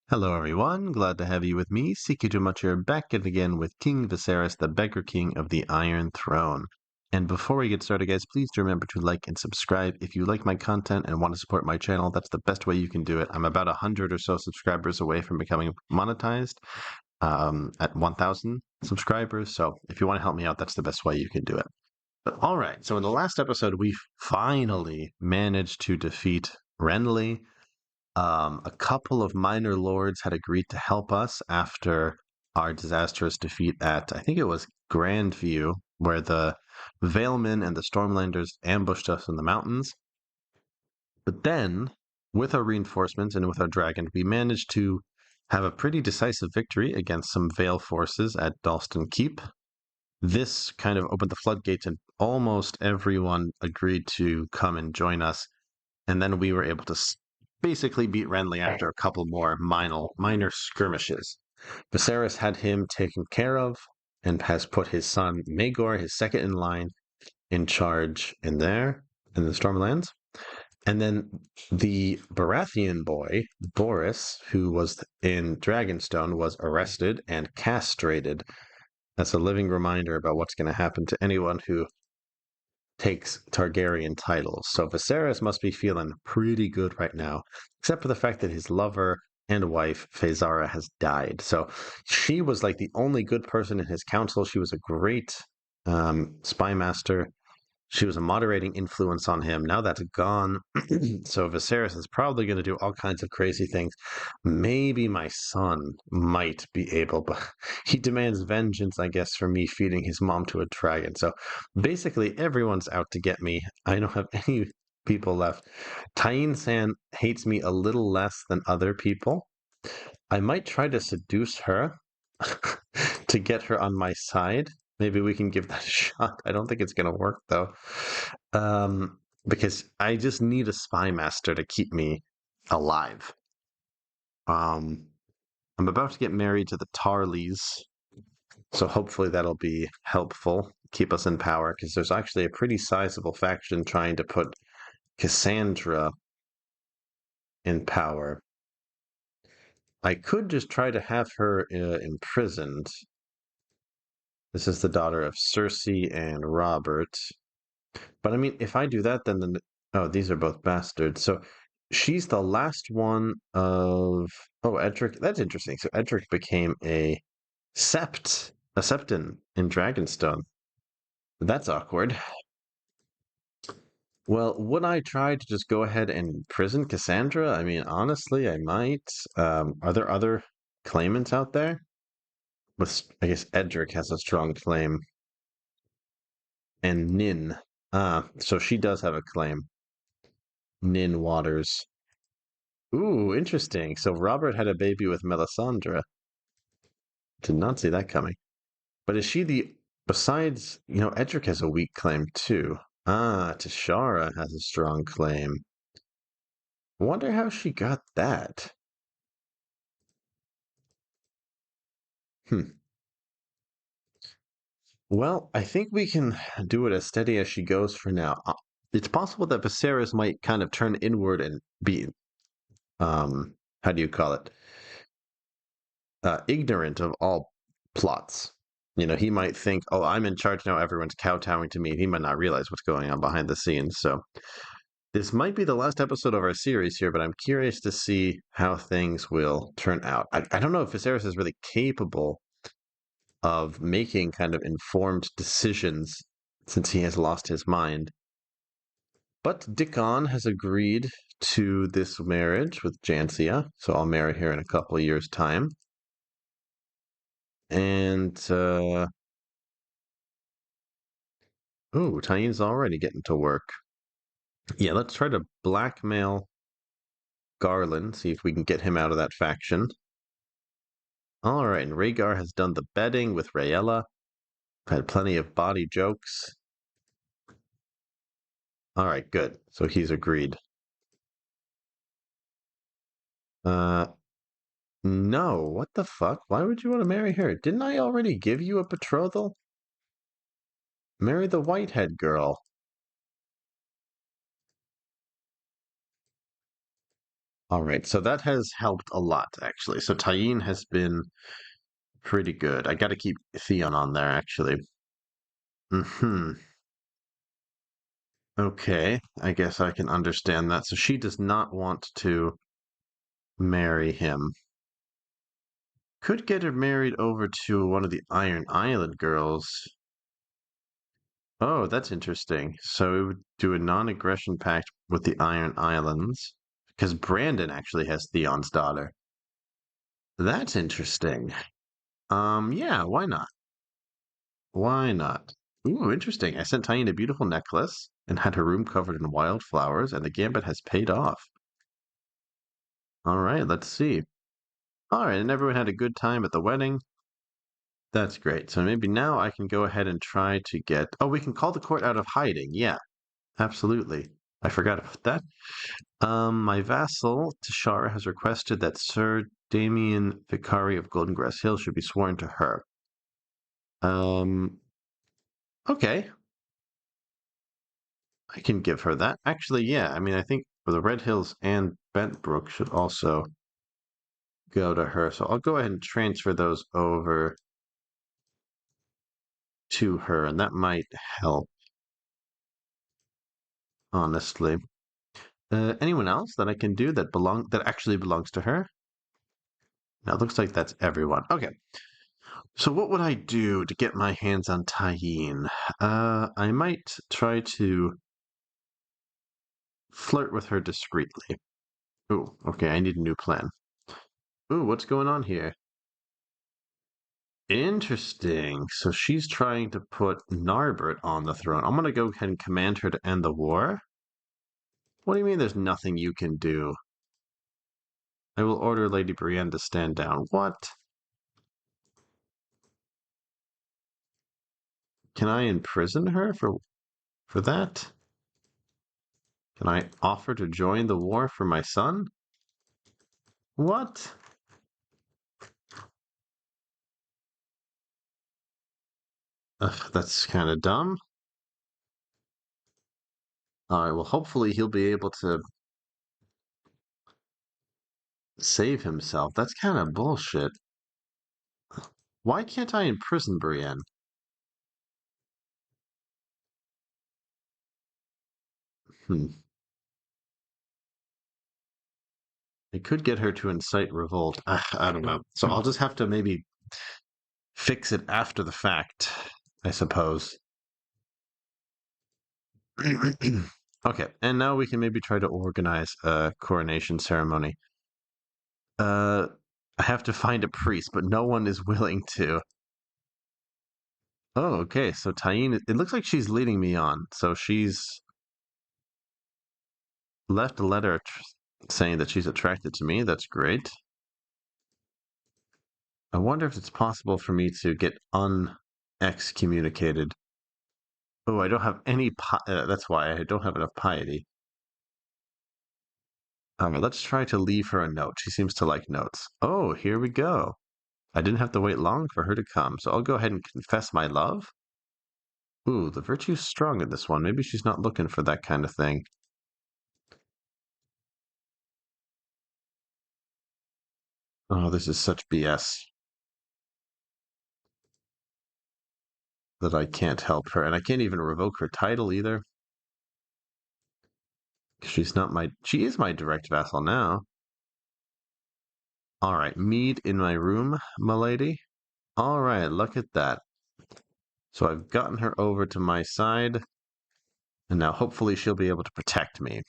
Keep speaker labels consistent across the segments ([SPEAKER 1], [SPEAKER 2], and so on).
[SPEAKER 1] Hello everyone, glad to have you with me, CK2 here, back and again with King Viserys, the Beggar King of the Iron Throne. And before we get started, guys, please do remember to like and subscribe. If you like my content and want to support my channel, that's the best way you can do it. I'm about 100 or so subscribers away from becoming monetized at 1,000 subscribers. So if you want to help me out, that's the best way you can do it. But all right, so in the last episode, we finally managed to defeat Renly. A couple of minor lords had agreed to help us after our disastrous defeat at, I think it was Grandview, where the Valemen and the Stormlanders ambushed us in the mountains. But then, with our reinforcements and with our dragon, we managed to have a pretty decisive victory against some Vale forces at Dalston Keep. This kind of opened the floodgates, and almost everyone agreed to come and join us. And then we were able to basically beat Renly after a couple more minor skirmishes. Viserys had him taken care of and has put his son Maegor, his second in line, in charge in the Stormlands. And then the Baratheon boy, Boris, who was in Dragonstone, was arrested and castrated. That's a living reminder about what's going to happen to anyone who takes Targaryen titles. So Viserys must be feeling pretty good right now, except for the fact that his lover and wife, Phaesara, has died. So she was like the only good person in his council. She was a great spy master. She was a moderating influence on him. Now that's gone. So Viserys is probably going to do all kinds of crazy things. Maybe my son might be able, but he demands vengeance, I guess, for me feeding his mom to a dragon. So basically, everyone's out to get me. I don't have any people left. Tyene San hates me a little less than other people. I might try to seduce her to get her on my side. Maybe we can give that a shot. I don't think it's going to work, though. Because I just need a spy master to keep me alive. I'm about to get married to the Tarleys, so hopefully that'll be helpful, keep us in power, because there's actually a pretty sizable faction trying to put Cassandra in power. I could just try to have her imprisoned. This is the daughter of Cersei and Robert. But I mean, if I do that, then oh, these are both bastards. So she's the last one of Edric. That's interesting. So Edric became a Septon in Dragonstone. That's awkward. Well, would I try to just go ahead and imprison Cassandra? I mean, honestly, I might. Are there other claimants out there? I guess Edric has a strong claim, and Nin. So she does have a claim. Nin Waters. Ooh, interesting. So Robert had a baby with Melisandre. Did not see that coming. But is she besides, Edric has a weak claim too. Tashara has a strong claim. Wonder how she got that. Well, I think we can do it as steady as she goes for now. It's possible that Viserys might kind of turn inward and be, how do you call it? Ignorant of all plots. He might think, oh, I'm in charge now, everyone's kowtowing to me. He might not realize what's going on behind the scenes. So this might be the last episode of our series here, but I'm curious to see how things will turn out. I don't know if Viserys is really capable of making kind of informed decisions since he has lost his mind. But Dickon has agreed to this marriage with Jancia, so I'll marry her in a couple of years' time. And, Tyene's already getting to work. Yeah, let's try to blackmail Garland, see if we can get him out of that faction. All right, and Rhaegar has done the betting with Rhaella. Had plenty of body jokes. All right, good. So he's agreed. No, what the fuck? Why would you want to marry her? Didn't I already give you a betrothal? Marry the whitehead girl. All right, so that has helped a lot, actually. So Tyene has been pretty good. I got to keep Theon on there, actually. Hmm. Okay, I guess I can understand that. So she does not want to marry him. Could get her married over to one of the Iron Island girls. Oh, that's interesting. So we would do a non-aggression pact with the Iron Islands because Brandon actually has Theon's daughter. That's interesting. Yeah, why not? Why not? Ooh, interesting. I sent Tyene a beautiful necklace and had her room covered in wildflowers, and the gambit has paid off. All right, let's see. All right, and everyone had a good time at the wedding. That's great. So maybe now I can go ahead and try to get. Oh, we can call the court out of hiding. Yeah, absolutely. I forgot about that. My vassal, Tashara, has requested that Sir Damien Vicari of Goldengrass Hill should be sworn to her. Um, okay. I can give her that. Actually, yeah, I mean, I think for the Red Hills and Bentbrook should also go to her. So I'll go ahead and transfer those over to her, and that might help, honestly. Anyone else that I can do that actually belongs to her? Now it looks like that's everyone. Okay. So what would I do to get my hands on Tyene? I might try to flirt with her discreetly. Ooh, okay, I need a new plan. Ooh, what's going on here? Interesting. So she's trying to put Narbert on the throne. I'm gonna go ahead and command her to end the war. What do you mean there's nothing you can do? I will order Lady Brienne to stand down. What? Can I imprison her for that? Can I offer to join the war for my son? What? Ugh, that's kind of dumb. All right, well, hopefully he'll be able to save himself. That's kind of bullshit. Why can't I imprison Brienne? Hmm. I could get her to incite revolt. I don't know. So I'll just have to maybe fix it after the fact, I suppose. Okay, and now we can maybe try to organize a coronation ceremony. Uh, I have to find a priest, but no one is willing to. Oh, okay. So Tyene, it looks like she's leading me on. So she's left a letter saying that she's attracted to me. That's great. I wonder if it's possible for me to get excommunicated. Oh, I don't have any. That's why I don't have enough piety. Let's try to leave her a note. She seems to like notes. Oh, here we go. I didn't have to wait long for her to come, so I'll go ahead and confess my love. Ooh, the virtue's strong in this one. Maybe she's not looking for that kind of thing. Oh, this is such BS that I can't help her, and I can't even revoke her title either. She's not my. She is my direct vassal now. All right, mead in my room, milady. All right, look at that. So I've gotten her over to my side, and now hopefully she'll be able to protect me.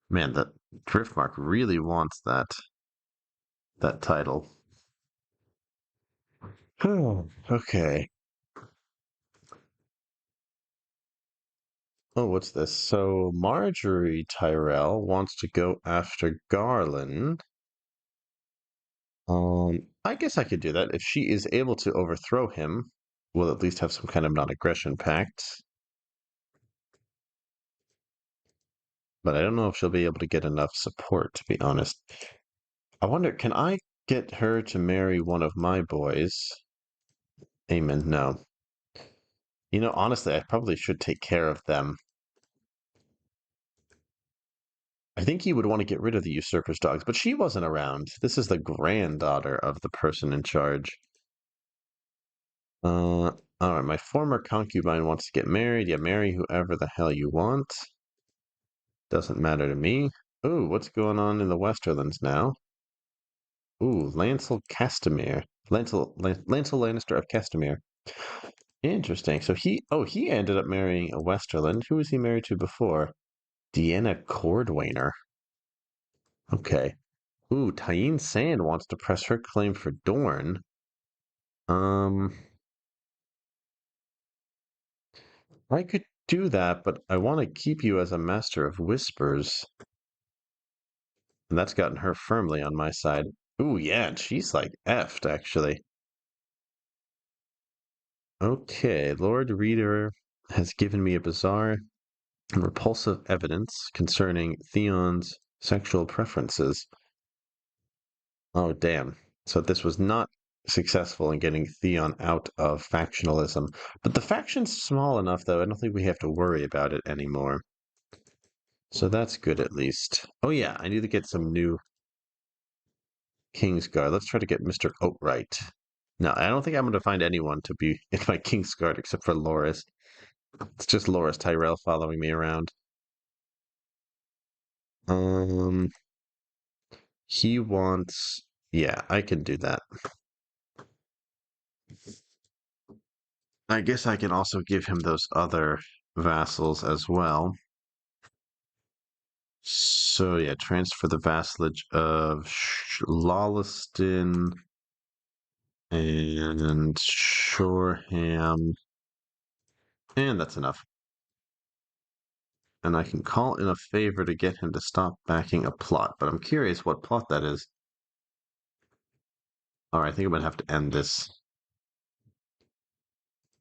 [SPEAKER 1] Man, that Driftmark really wants that title. Okay. Oh, what's this? So Marjorie Tyrell wants to go after Garland. I guess I could do that. If she is able to overthrow him, we'll at least have some kind of non-aggression pact. But I don't know if she'll be able to get enough support, to be honest. I wonder, can I get her to marry one of my boys? Amen. No. Honestly, I probably should take care of them. I think he would want to get rid of the usurper's dogs, but she wasn't around. This is the granddaughter of the person in charge. All right, my former concubine wants to get married. Yeah, marry whoever the hell you want. Doesn't matter to me. Ooh, what's going on in the Westerlands now? Ooh, Lancel Castamere. Lancel Lannister of Castamere. Interesting. So he ended up marrying a Westerland. Who was he married to before? Deanna Cordwainer. Okay. Ooh, Tyene Sand wants to press her claim for Dorne. Um, I could do that, but I want to keep you as a master of whispers. And that's gotten her firmly on my side. Ooh, yeah, and she's like effed, actually. Okay, Lord Reader has given me a bizarre and repulsive evidence concerning Theon's sexual preferences. Oh, damn. So this was not successful in getting Theon out of factionalism. But the faction's small enough, though, I don't think we have to worry about it anymore. So that's good, at least. Oh, yeah, I need to get some new Kingsguard. Let's try to get Mr. Oatright. No, I don't think I'm going to find anyone to be in my Kingsguard except for Loras. It's just Loras Tyrell following me around. Um, he wants... Yeah, I can do that. I guess I can also give him those other vassals as well. So yeah, transfer the vassalage of Lawleston and Shoreham, and that's enough. And I can call in a favor to get him to stop backing a plot, but I'm curious what plot that is. All right, I think I'm gonna have to end this.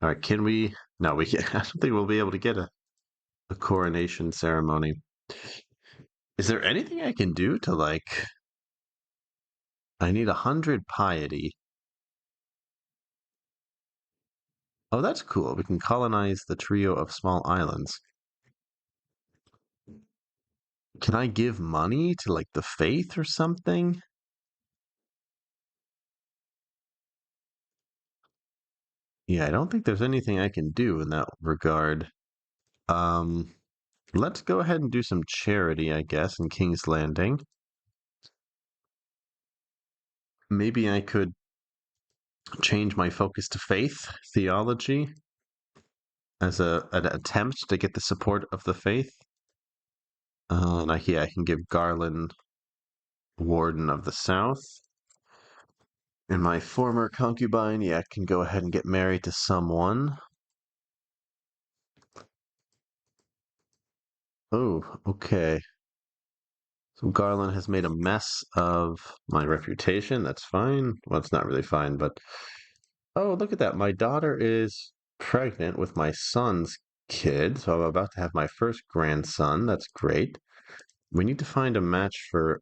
[SPEAKER 1] All right, can we? No, we can't. I don't think we'll be able to get a coronation ceremony. Is there anything I can do to like? I need 100 piety. Oh, that's cool. We can colonize the trio of small islands. Can I give money to like the faith or something? Yeah, I don't think there's anything I can do in that regard. Um, let's go ahead and do some charity, I guess, in King's Landing. Maybe I could change my focus to faith theology as an attempt to get the support of the faith. Yeah, I can give Garland Warden of the South. And my former concubine, yeah, can go ahead and get married to someone. Oh, okay. So Garland has made a mess of my reputation. That's fine. Well, it's not really fine, but oh, look at that. My daughter is pregnant with my son's kid, so I'm about to have my first grandson. That's great. We need to find a match for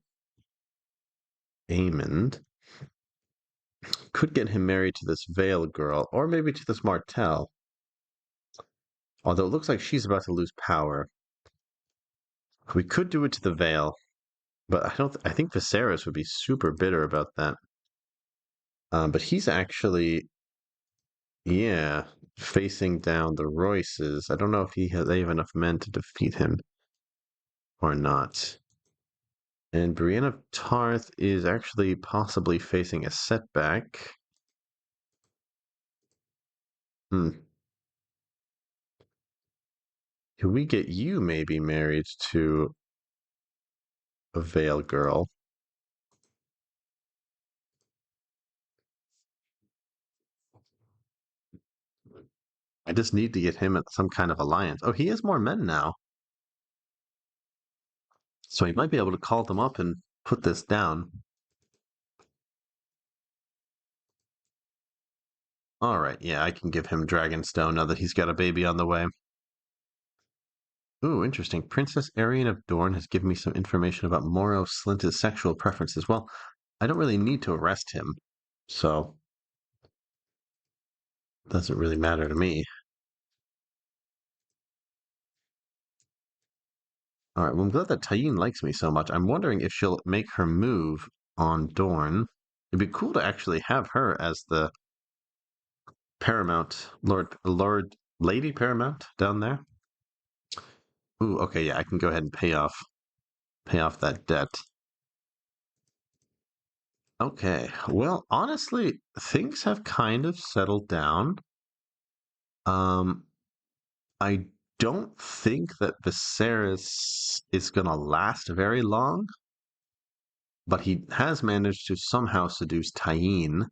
[SPEAKER 1] Aemond. Could get him married to this Vale girl, or maybe to this Martell. Although it looks like she's about to lose power. We could do it to the Vale, but I don't. I think Viserys would be super bitter about that. But he's actually, yeah, facing down the Royces. I don't know if they have enough men to defeat him or not. And Brienne of Tarth is actually possibly facing a setback. Hmm. Can we get you maybe married to a Vale girl? I just need to get him at some kind of alliance. Oh, he has more men now. So he might be able to call them up and put this down. All right, yeah, I can give him Dragonstone now that he's got a baby on the way. Ooh, interesting. Princess Arian of Dorne has given me some information about Moro Slint's sexual preferences. Well, I don't really need to arrest him, so it doesn't really matter to me. All right, well, I'm glad that Tyene likes me so much. I'm wondering if she'll make her move on Dorne. It'd be cool to actually have her as the Paramount Lord Lady Paramount down there. Ooh, okay, yeah, I can go ahead and pay off that debt. Okay, well, honestly, things have kind of settled down. Um, I don't think that Viserys is going to last very long, but he has managed to somehow seduce Tyene.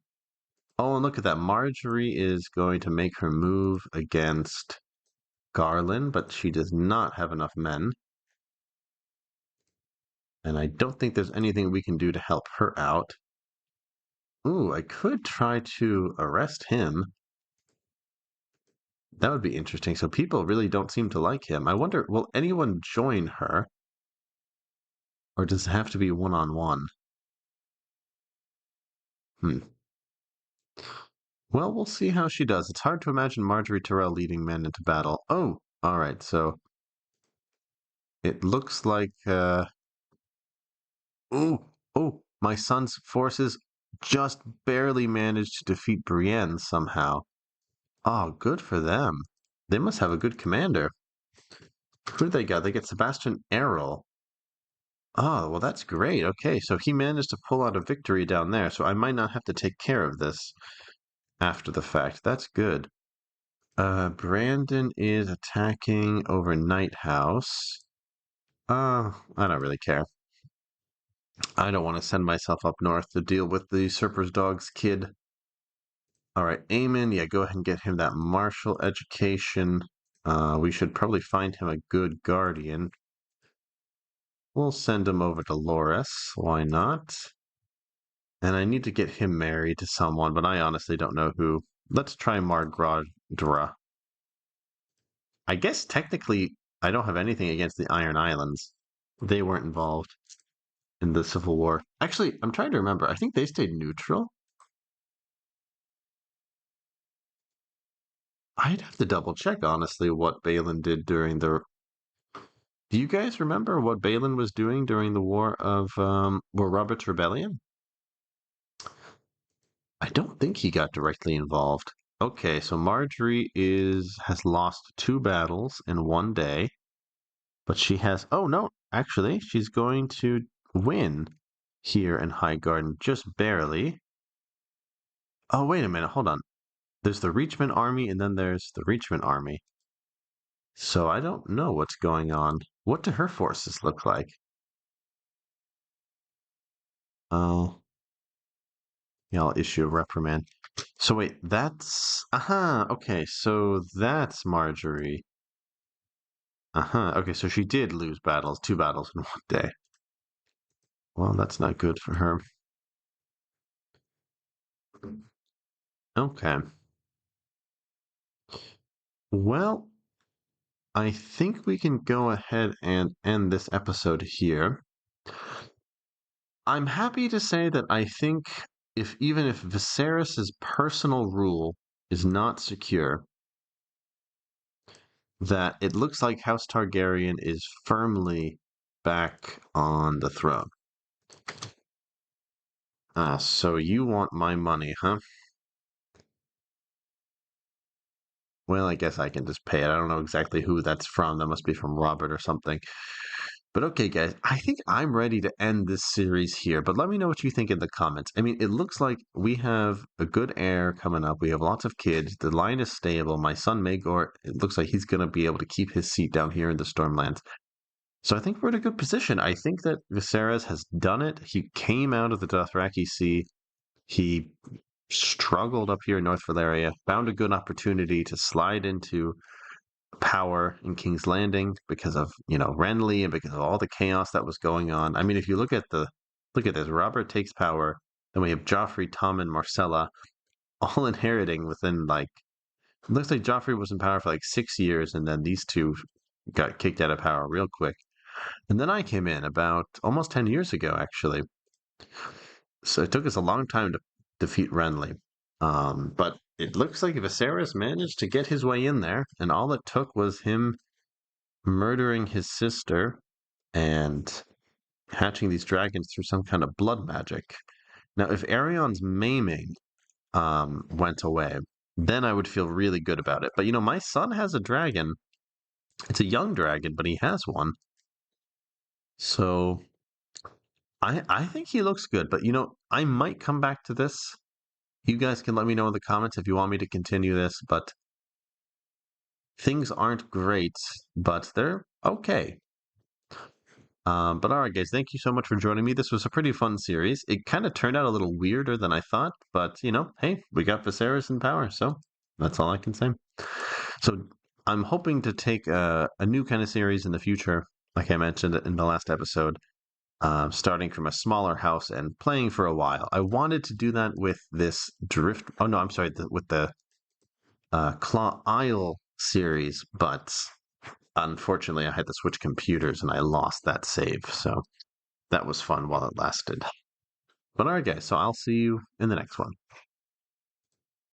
[SPEAKER 1] Oh, and look at that. Marjorie is going to make her move against Garland, but she does not have enough men. And I don't think there's anything we can do to help her out. Ooh, I could try to arrest him. That would be interesting. So people really don't seem to like him. I wonder, will anyone join her? Or does it have to be one-on-one? Hmm. Well, we'll see how she does. It's hard to imagine Marjorie Tyrell leading men into battle. Oh, all right. So it looks like oh, my son's forces just barely managed to defeat Brienne somehow. Oh, good for them. They must have a good commander. Who do they got? They get Sebastian Errol. Oh, well, that's great. Okay, so he managed to pull out a victory down there, so I might not have to take care of this after the fact. That's good. Brandon is attacking over Night House. I don't really care. I don't want to send myself up north to deal with the usurper's dog's kid. All right, Eamon, yeah, go ahead and get him that martial education. We should probably find him a good guardian. We'll send him over to Loras. Why not? And I need to get him married to someone, but I honestly don't know who. Let's try Margrodra. I guess technically I don't have anything against the Iron Islands. They weren't involved in the Civil War. Actually, I'm trying to remember. I think they stayed neutral. I'd have to double check, honestly, what Balin did during the. Do you guys remember what Balin was doing during the War of War Robert's Rebellion? I don't think he got directly involved. Okay, so Marjorie is has lost 2 battles in one day, but she has. Oh no, actually, she's going to win here in Highgarden just barely. Oh wait a minute, hold on. There's the Reachman army, and then there's the Reachman army. So I don't know what's going on. What do her forces look like? Oh, yeah, I'll issue a reprimand. So wait, that's okay, so that's Marjorie. Okay, so she did lose 2 battles in one day. Well, that's not good for her. Okay. Well, I think we can go ahead and end this episode here. I'm happy to say that I think if even if Viserys's personal rule is not secure, that it looks like House Targaryen is firmly back on the throne. So you want my money, huh? Well, I guess I can just pay it. I don't know exactly who that's from. That must be from Robert or something. But okay, guys, I think I'm ready to end this series here. But let me know what you think in the comments. I mean, it looks like we have a good heir coming up. We have lots of kids. The line is stable. My son Maegor, it looks like he's going to be able to keep his seat down here in the Stormlands. So I think we're in a good position. I think that Viserys has done it. He came out of the Dothraki Sea. He struggled up here in North Valyria, found a good opportunity to slide into power in King's Landing because of, Renly and because of all the chaos that was going on. I mean, if you look at this, Robert takes power, then we have Joffrey, Tom, and Marcella all inheriting within it looks like Joffrey was in power for like 6 years, and then these two got kicked out of power real quick. And then I came in about almost 10 years ago, actually. So it took us a long time to defeat Renly. But it looks like Viserys managed to get his way in there, and all it took was him murdering his sister and hatching these dragons through some kind of blood magic. Now, if Aerion's maiming went away, then I would feel really good about it. But my son has a dragon. It's a young dragon, but he has one. So I think he looks good. But I might come back to this. You guys can let me know in the comments if you want me to continue this. But things aren't great, but they're okay. But all right, guys, thank you so much for joining me. This was a pretty fun series. It kind of turned out a little weirder than I thought, but hey, we got Viserys in power, so that's all I can say. So I'm hoping to take a new kind of series in the future, like I mentioned in the last episode, starting from a smaller house and playing for a while. I wanted to do that with this Drift. Oh no, I'm sorry, with the Claw Isle series, but unfortunately, I had to switch computers and I lost that save. So that was fun while it lasted. But all right, guys, so I'll see you in the next one.